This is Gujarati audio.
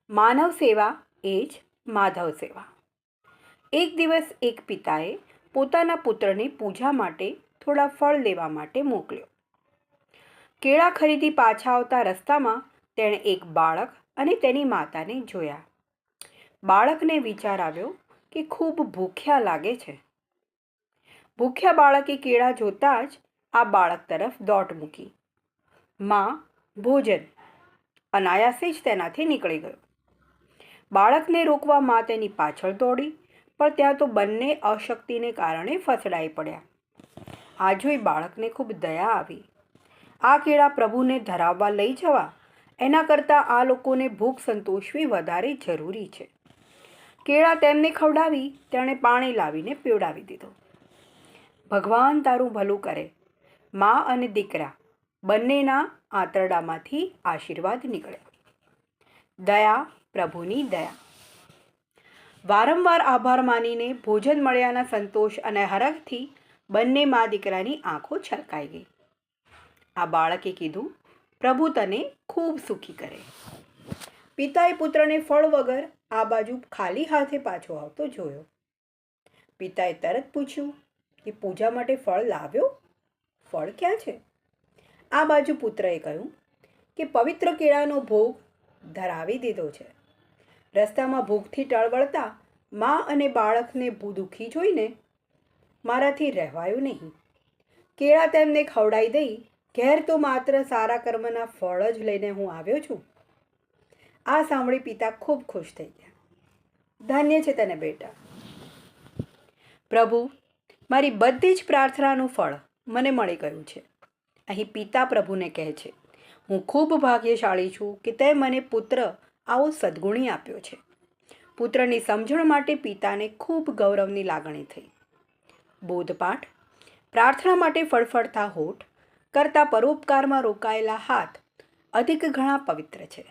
માનવ સેવા એ જ માધવ સેવા. એક દિવસ એક પિતાએ પોતાના પુત્રને પૂજા માટે થોડા ફળ લેવા માટે મોકલ્યો. કેળા ખરીદી પાછા આવતા રસ્તામાં તેણે એક બાળક અને તેની માતાને જોયા. બાળકને વિચાર આવ્યો કે ખૂબ ભૂખ્યા લાગે છે. ભૂખ્યા બાળકે કેળા જોતાં જ આ બાળક તરફ દોટ મૂકી. માં, ભોજન! અનાયાસે જ તેનાથી નીકળી ગયો. બાળકને રોકવા માં તેની પાછળ દોડી, પણ ત્યાં તો બંને અશક્તિને કારણે ફસડાઈ પડ્યા. આ જોઈ બાળકને ખૂબ દયા આવી. આ કેળા પ્રભુને ધરાવવા લઈ જવા એના કરતાં આ લોકોને ભૂખ સંતોષવી વધારે જરૂરી છે. કેળા તેમને ખવડાવી તેણે પાણી લાવીને પીવડાવી દીધો. ભગવાન તારું ભલું કરે. મા અને દીકરા બંનેના આંતરડામાંથી આશીર્વાદ નીકળ્યા. દયા, પ્રભુની દયા. વારંવાર આભાર માનીને ભોજન મળ્યાના સંતોષ અને હરખથી બંને મા દીકરાની આંખો છલકાઈ ગઈ. આ બાળકે કીધું, પ્રભુ તને ખૂબ સુખી કરે. પિતાએ પુત્રને ફળ વગર આ બાજુ ખાલી હાથે પાછો આવતો જોયો. પિતાએ તરત પૂછ્યું કે પૂજા માટે ફળ લાવ્યો? ફળ ક્યાં છે? આ બાજુ પુત્રએ કહ્યું કે પવિત્ર કેળાનો ભોગ ધરાવી દીધો છે. રસ્તામાં ભૂખથી ટળવળતા મા અને બાળકને દુઃખી જોઈને મારાથી રહેવાયું નહીં. કેળા તેમને ખવડાવી દઈ ઘેર તો માત્ર સારા કર્મના ફળ જ લઈને હું આવ્યો છું. આ સાંભળી પિતા ખૂબ ખુશ થઈ ગયા. ધન્ય છે તને બેટા. પ્રભુ, મારી બધી જ પ્રાર્થનાનું ફળ મને મળી ગયું છે. અહીં પિતા પ્રભુને કહે છે, હું ખૂબ ભાગ્યશાળી છું કે તે મને પુત્ર આવો સદ્ગુણી આપ્યો છે. પુત્રની સમજણ માટે પિતાને ખૂબ ગૌરવની લાગણી થઈ. બોધપાઠ: પ્રાર્થના માટે ફળફળતા હોઠ કરતાં પરોપકારમાં રોકાયેલા હાથ અધિક ઘણા પવિત્ર છે.